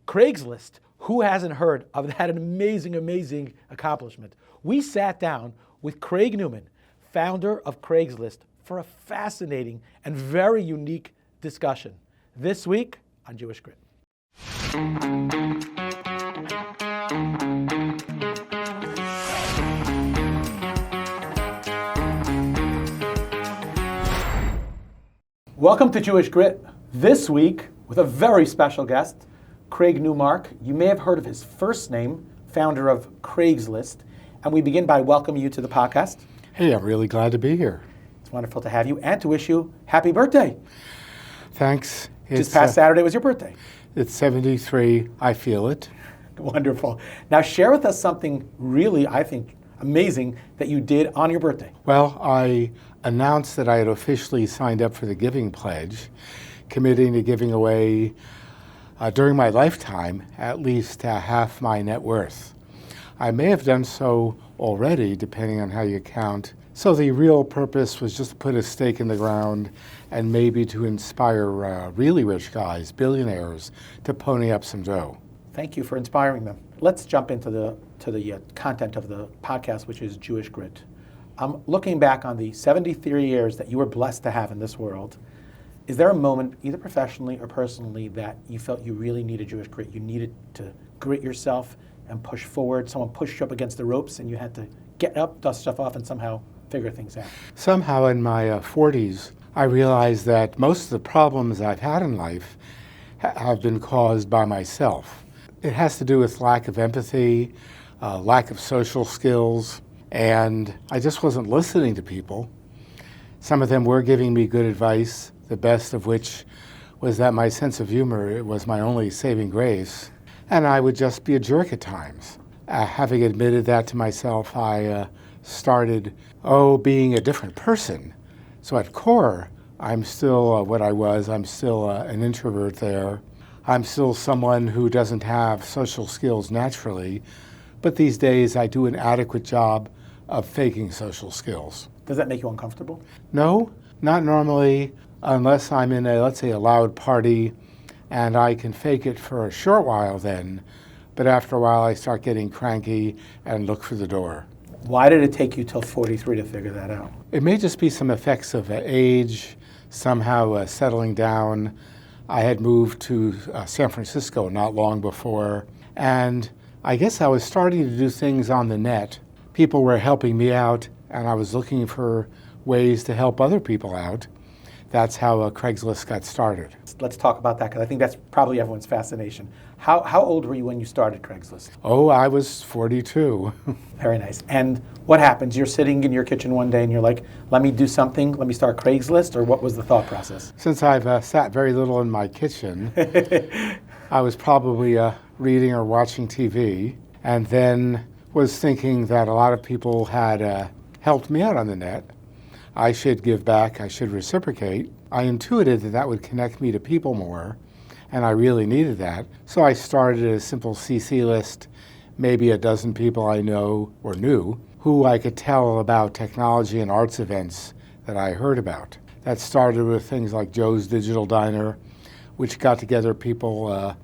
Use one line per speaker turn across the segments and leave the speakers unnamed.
Craigslist, who hasn't heard of that amazing accomplishment? We sat down with Craig Newman, founder of Craigslist, for a fascinating and very unique discussion. This week on Jewish Grit. Welcome to Jewish Grit. This week with a very special guest, Craig Newmark. You may have heard of his first name, founder of Craigslist. And we begin by welcoming you to the podcast.
Hey, I'm really glad to be here.
It's wonderful to have you and to wish you happy birthday.
Thanks.
Just past Saturday was your birthday.
It's 73. I feel it.
Wonderful. Now share with us something really, I think, amazing that you did on your birthday.
Well, I announced that I had officially signed up for the Giving Pledge, committing to giving away during my lifetime at least half my net worth. I may have done so already, depending on how you count. So the real purpose was just to put a stake in the ground and maybe to inspire really rich guys, billionaires, to pony up some dough.
Thank you for inspiring them. Let's jump into the content of the podcast, which is Jewish Grit. I'm looking back on the 73 years that you were blessed to have in this world. Is there a moment, either professionally or personally, that you felt you really needed Jewish Grit? You needed to grit yourself and push forward? Someone pushed you up against the ropes and you had to get up, dust stuff off, and somehow figure things out?
Somehow in my 40s, I realized that most of the problems I've had in life have been caused by myself. It has to do with lack of empathy, lack of social skills, and I just wasn't listening to people. Some of them were giving me good advice, the best of which was that my sense of humor was my only saving grace, and I would just be a jerk at times. Having admitted that to myself, I started, being a different person. So at core, I'm still what I was. I'm still an introvert there. I'm still someone who doesn't have social skills naturally, but these days I do an adequate job of faking social skills.
Does that make you uncomfortable?
No, not normally, unless I'm in let's say a loud party, and I can fake it for a short while then, but after a while I start getting cranky and look for the door.
Why did it take you till 43 to figure that out?
It may just be some effects of age, somehow settling down. I had moved to San Francisco not long before, and I guess I was starting to do things on the net. People were helping me out, and I was looking for ways to help other people out. That's how Craigslist got started.
Let's talk about that, because I think that's probably everyone's fascination. How old were you when you started Craigslist?
I was 42.
Very nice. And what happens? You're sitting in your kitchen one day and you're like, let me do something, let me start Craigslist, or what was the thought process?
Since I've sat very little in my kitchen, I was probably reading or watching TV, and then was thinking that a lot of people had helped me out on the net. I should give back, I should reciprocate. I intuited that would connect me to people more, and I really needed that. So I started a simple CC list, maybe a dozen people I know or knew, who I could tell about technology and arts events that I heard about. That started with things like Joe's Digital Diner, which got together people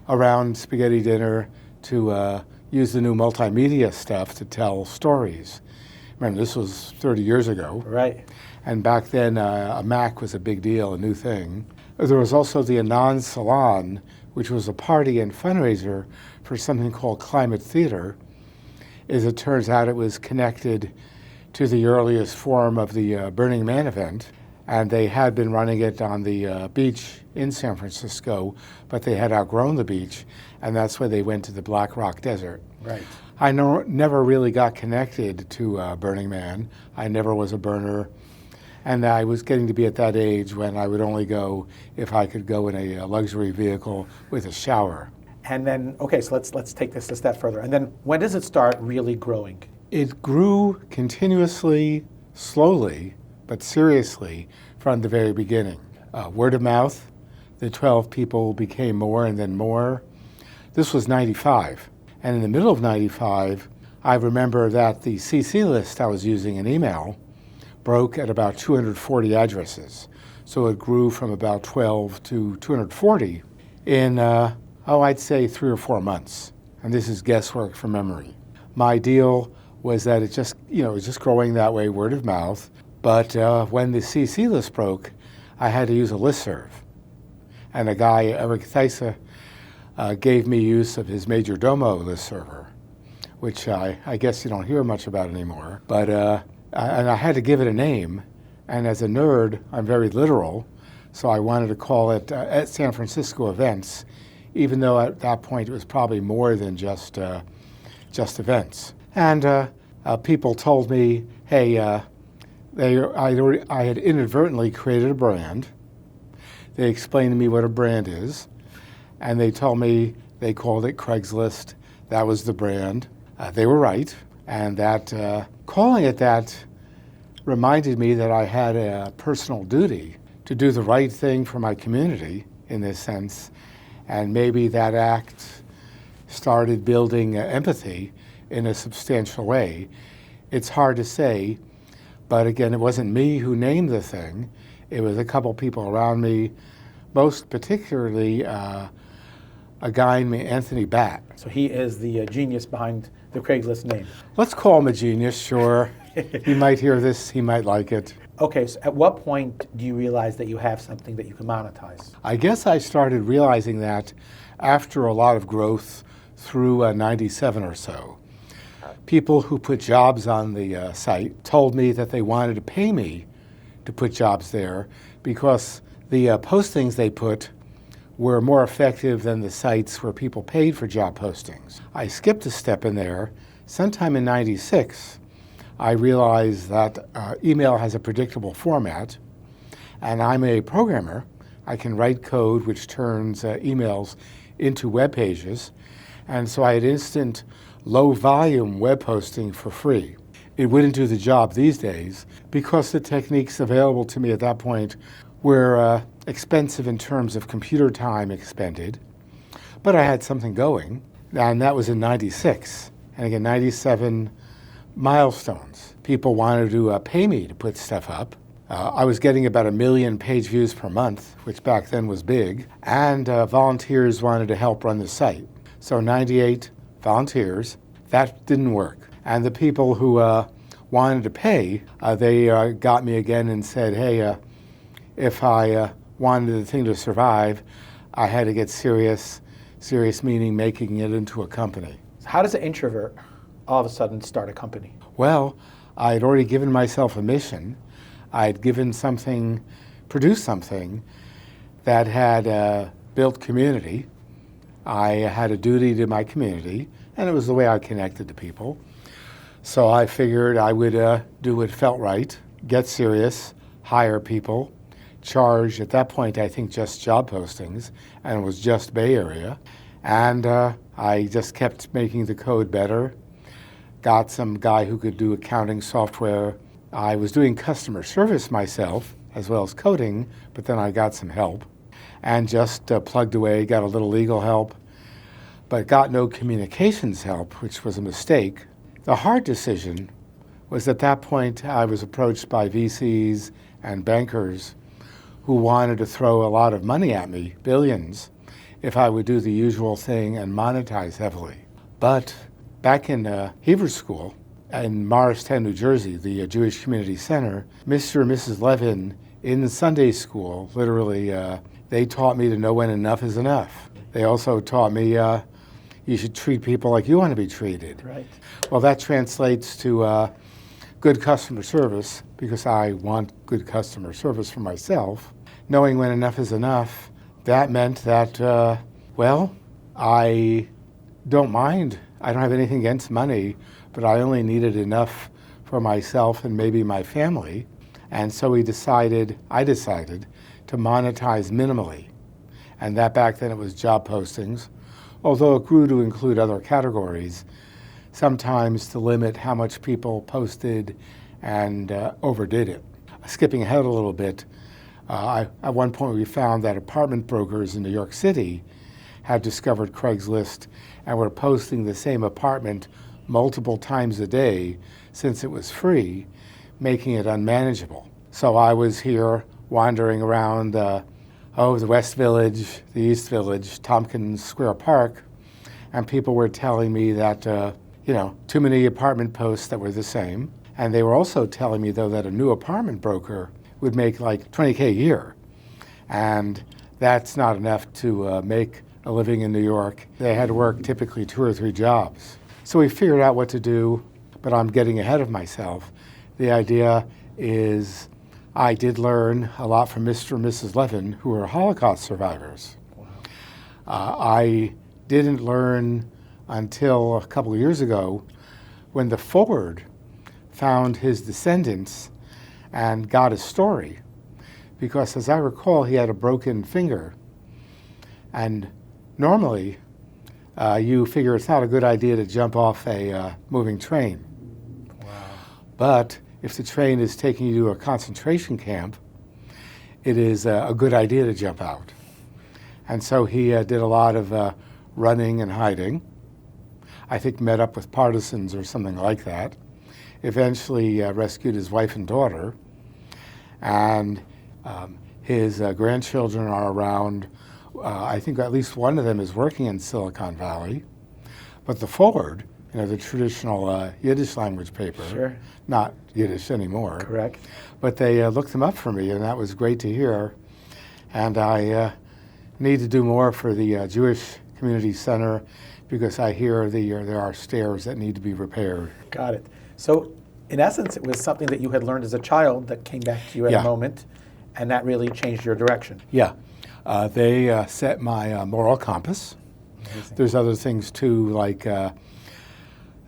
around spaghetti dinner to use the new multimedia stuff to tell stories. Remember, this was 30 years ago.
Right.
And back then, a Mac was a big deal, a new thing. There was also the Anon Salon, which was a party and fundraiser for something called Climate Theater. As it turns out, it was connected to the earliest form of the Burning Man event. And they had been running it on the beach in San Francisco, but they had outgrown the beach, and that's why they went to the Black Rock Desert.
Right.
I never really got connected to Burning Man. I never was a burner. And I was getting to be at that age when I would only go if I could go in a luxury vehicle with a shower.
And then, okay, so let's take this a step further. And then when does it start really growing?
It grew continuously, slowly, but seriously from the very beginning. Word of mouth, the 12 people became more and then more. This was 95. And in the middle of 95, I remember that the CC list I was using in email broke at about 240 addresses. So it grew from about 12 to 240 in Oh, I'd say 3 or 4 months. And this is guesswork from memory. My deal was that it just, it was just growing that way, word of mouth. But when the CC list broke, I had to use a listserv. And a guy, Eric Theisa, gave me use of his Major Domo listserver, which I guess you don't hear much about anymore. But and I had to give it a name. And as a nerd, I'm very literal. So I wanted to call it at San Francisco Events, even though at that point it was probably more than just events. And people told me, hey, I had inadvertently created a brand. They explained to me what a brand is, and they told me they called it Craigslist. That was the brand. They were right, and that calling it that reminded me that I had a personal duty to do the right thing for my community in this sense, and maybe that act started building empathy in a substantial way. It's hard to say, but again, it wasn't me who named the thing. It was a couple people around me, most particularly a guy named Anthony Batt.
So he is the genius behind the Craigslist name.
Let's call him a genius, sure. He might hear this, he might like it.
Okay, so at what point do you realize that you have something that you can monetize?
I guess I started realizing that after a lot of growth through 97 or so. People who put jobs on the site told me that they wanted to pay me to put jobs there because the postings they put were more effective than the sites where people paid for job postings. I skipped a step in there. Sometime in 96, I realized that email has a predictable format, and I'm a programmer. I can write code which turns emails into web pages, and so I had instant low-volume web hosting for free. It wouldn't do the job these days because the techniques available to me at that point were expensive in terms of computer time expended, but I had something going, and that was in 96. And again, 97 milestones. People wanted to pay me to put stuff up. I was getting about 1 million page views per month, which back then was big, and volunteers wanted to help run the site. So 98 volunteers, that didn't work. And the people who wanted to pay, they got me again and said, hey, if I wanted the thing to survive, I had to get serious meaning making it into a company.
How does an introvert all of a sudden start a company?
Well, I had already given myself a mission. I had produced something that had built community. I had a duty to my community, and it was the way I connected to people. So I figured I would do what felt right, get serious, hire people, charge, at that point, I think just job postings, and it was just Bay Area. And I just kept making the code better, got some guy who could do accounting software. I was doing customer service myself, as well as coding, but then I got some help, and just plugged away, got a little legal help, but got no communications help, which was a mistake. The hard decision was at that point I was approached by VCs and bankers who wanted to throw a lot of money at me, billions, if I would do the usual thing and monetize heavily. But back in Hebrew school in Morristown, New Jersey, the Jewish Community Center, Mr. and Mrs. Levin in Sunday school, literally, they taught me to know when enough is enough. They also taught me you should treat people like you want to be treated.
Right.
Well, that translates to good customer service, because I want good customer service for myself. Knowing when enough is enough, that meant that, well, I don't mind. I don't have anything against money, but I only needed enough for myself and maybe my family. And so I decided to monetize minimally. And that back then it was job postings, although it grew to include other categories, sometimes to limit how much people posted and overdid it. Skipping ahead a little bit, at one point we found that apartment brokers in New York City had discovered Craigslist and were posting the same apartment multiple times a day since it was free, making it unmanageable. So I was here wandering around the West Village, the East Village, Tompkins Square Park, and people were telling me that, too many apartment posts that were the same. And they were also telling me, though, that a new apartment broker would make like $20K a year. And that's not enough to make a living in New York. They had to work typically 2 or 3 jobs. So we figured out what to do, but I'm getting ahead of myself. The idea is I did learn a lot from Mr. and Mrs. Levin, who were Holocaust survivors.
Wow.
I didn't learn until a couple of years ago when the Ford found his descendants and got his story. Because as I recall, he had a broken finger. And normally, you figure it's not a good idea to jump off a moving train.
Wow.
But if the train is taking you to a concentration camp, it is a good idea to jump out. And so he did a lot of running and hiding. I think met up with partisans or something like that. Eventually rescued his wife and daughter. And his grandchildren are around. I think at least one of them is working in Silicon Valley. But the Forward, the traditional Yiddish language paper,
Sure.
Not Yiddish anymore.
Correct.
But they looked them up for me, and that was great to hear. And I need to do more for the Jewish Community Center because I hear there are stairs that need to be repaired.
Got it. So in essence, it was something that you had learned as a child that came back to you at a moment, and that really changed your direction.
Yeah. They set my moral compass.
Amazing.
There's other things too, like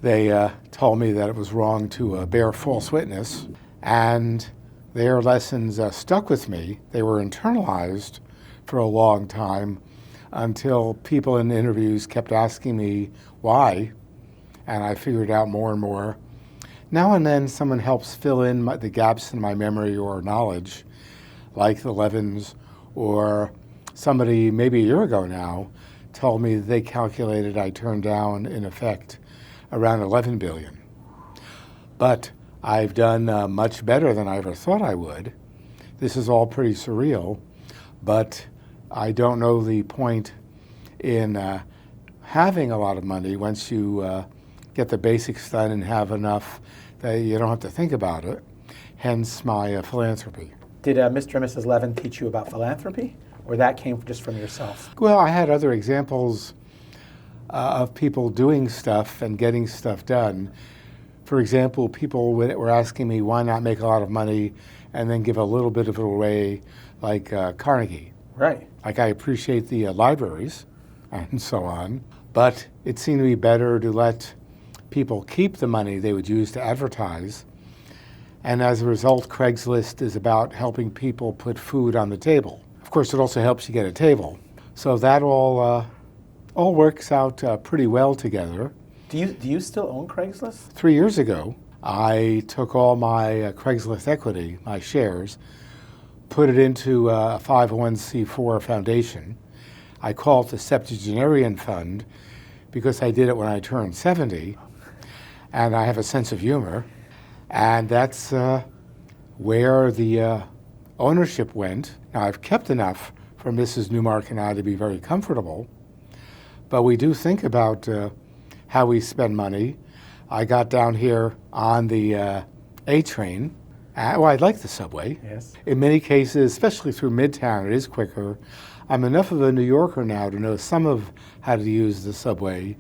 they told me that it was wrong to bear false witness, and their lessons stuck with me. They were internalized for a long time until people in interviews kept asking me why, and I figured out more and more. Now and then someone helps fill in the gaps in my memory or knowledge, like the Levins, or somebody maybe a year ago now told me that they calculated I turned down, in effect, around 11 billion. But I've done much better than I ever thought I would. This is all pretty surreal, but I don't know the point in having a lot of money once you get the basics done and have enough that you don't have to think about it, hence my philanthropy.
Did Mr. and Mrs. Levin teach you about philanthropy, or that came just from yourself?
Well, I had other examples of people doing stuff and getting stuff done. For example, people were asking me why not make a lot of money and then give a little bit of it away, like Carnegie.
Right.
Like I appreciate the libraries and so on, but it seemed to be better to let people keep the money they would use to advertise. And as a result, Craigslist is about helping people put food on the table. Of course, it also helps you get a table. So that all works out pretty well together.
Do you still own Craigslist?
3 years ago, I took all my Craigslist equity, my shares, put it into a 501c4 foundation. I call it the Septuagenarian Fund because I did it when I turned 70, and I have a sense of humor. And that's where the ownership went. Now, I've kept enough for Mrs. Newmark and I to be very comfortable, but we do think about how we spend money. I got down here on the A train. Well, I like the subway.
Yes.
In many cases, especially through Midtown, it is quicker. I'm enough of a New Yorker now to know some of how to use the subway,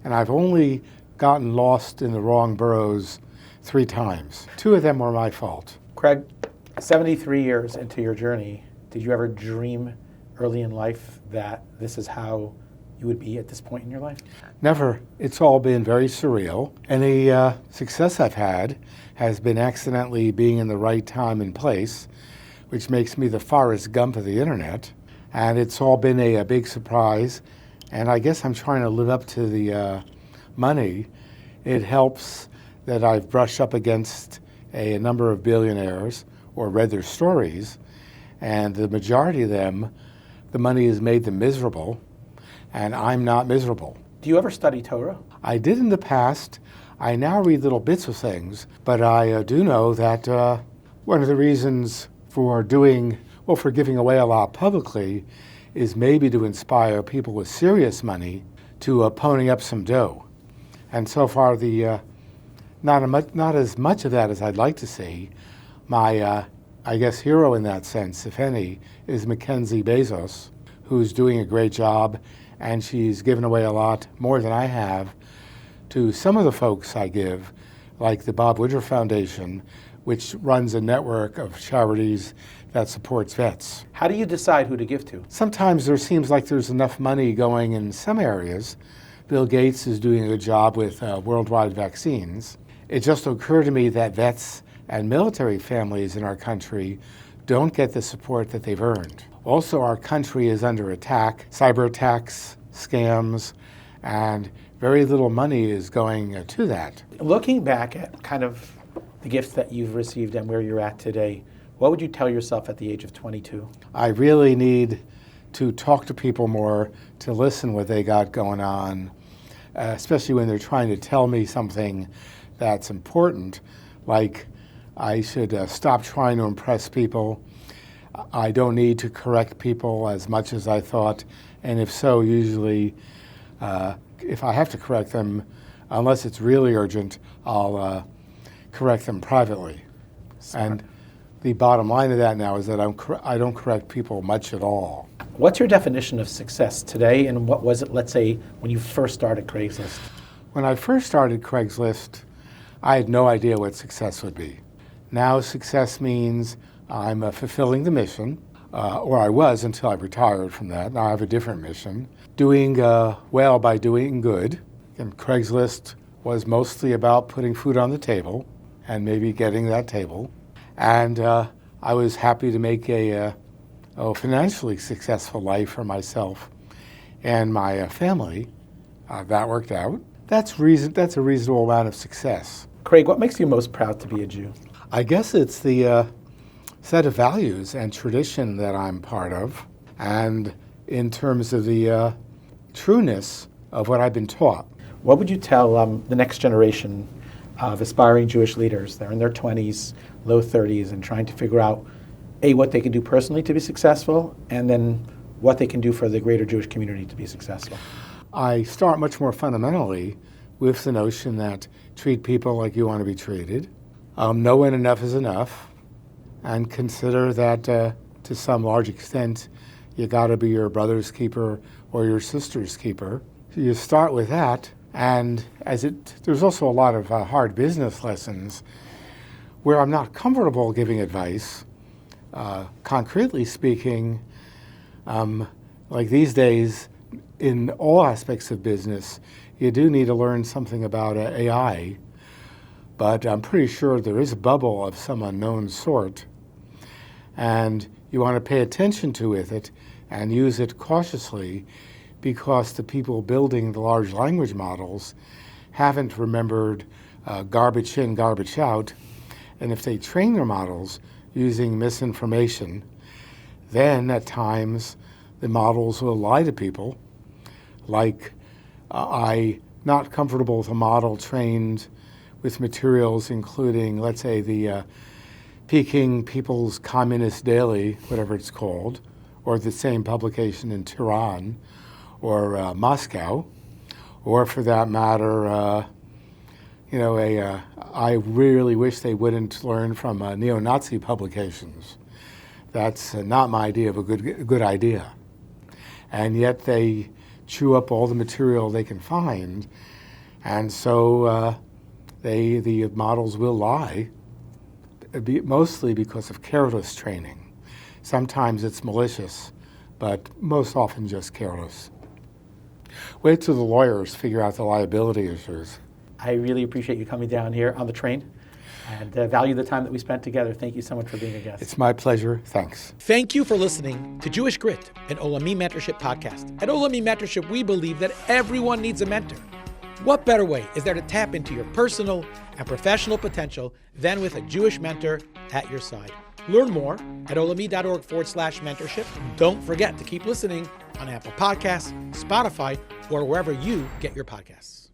and I've only gotten lost in the wrong boroughs 3 times. 2 of them were my fault.
Craig, 73 years into your journey, did you ever dream early in life that this is how you would be at this point in your life?
Never. It's all been very surreal. Any success I've had has been accidentally being in the right time and place, which makes me the Forrest Gump of the internet. And it's all been a big surprise. And I guess I'm trying to live up to the money. It helps that I've brushed up against a number of billionaires or read their stories. And the majority of them, the money has made them miserable. And I'm not miserable.
Do you ever study Torah?
I did in the past. I now read little bits of things, but I do know that one of the reasons for doing well, for giving away a lot publicly is maybe to inspire people with serious money to pony up some dough. And so far, not as much of that as I'd like to see. My, I guess, hero in that sense, if any, is Mackenzie Bezos, who's doing a great job, and she's given away a lot more than I have to some of the folks I give, like the Bob Woodruff Foundation, which runs a network of charities that supports vets.
How do you decide who to give to?
Sometimes there seems like there's enough money going in some areas. Bill Gates is doing a good job with worldwide vaccines. It just occurred to me that vets and military families in our country don't get the support that they've earned. Also, our country is under attack, cyber attacks, scams, and very little money is going to that.
Looking back at kind of the gifts that you've received and where you're at today, what would you tell yourself at the age of 22?
I really need to talk to people more, to listen what they got going on, especially when they're trying to tell me something that's important, like I should stop trying to impress people. I don't need to correct people as much as I thought, and if so, usually if I have to correct them, unless it's really urgent, I'll correct them privately.
Smart.
And the bottom line of that now is that I don't correct people much at all.
What's your definition of success today, and what was it, let's say, when you first started Craigslist?
When I first started Craigslist, I had no idea what success would be. Now success means I'm fulfilling the mission, or I was until I retired from that. Now I have a different mission. Doing well by doing good. And Craigslist was mostly about putting food on the table and maybe getting that table. And I was happy to make a financially successful life for myself and my family. That worked out. That's a reasonable amount of success.
Craig, what makes you most proud to be a Jew?
I guess it's the set of values and tradition that I'm part of, and in terms of the trueness of what I've been taught.
What would you tell the next generation of aspiring Jewish leaders? They're in their 20s, low 30s, and trying to figure out, A, what they can do personally to be successful, and then what they can do for the greater Jewish community to be successful.
I start much more fundamentally with the notion that treat people like you want to be treated, know when enough is enough, and consider that to some large extent you got to be your brother's keeper or your sister's keeper. So you start with that, and there's also a lot of hard business lessons where I'm not comfortable giving advice. Concretely speaking, like these days, in all aspects of business, you do need to learn something about AI, but I'm pretty sure there is a bubble of some unknown sort, and you want to pay attention to it and use it cautiously, because the people building the large language models haven't remembered garbage in, garbage out, and if they train their models using misinformation, then at times the models will lie to people. Like I'm not comfortable with a model trained with materials including, let's say, the Peking People's Communist Daily, whatever it's called, or the same publication in Tehran or Moscow, or for that matter, I really wish they wouldn't learn from neo-Nazi publications. That's not my idea of a good idea. And yet they chew up all the material they can find, and so the models will lie, mostly because of careless training. Sometimes it's malicious, but most often just careless. Wait till the lawyers figure out the liability issues.
I really appreciate you coming down here on the train, and value the time that we spent together. Thank you so much for being a guest.
It's my pleasure. Thanks.
Thank you for listening to Jewish Grit, an Olami Mentorship podcast. At Olami Mentorship, we believe that everyone needs a mentor. What better way is there to tap into your personal and professional potential than with a Jewish mentor at your side? Learn more at olami.org/mentorship. Don't forget to keep listening on Apple Podcasts, Spotify, or wherever you get your podcasts.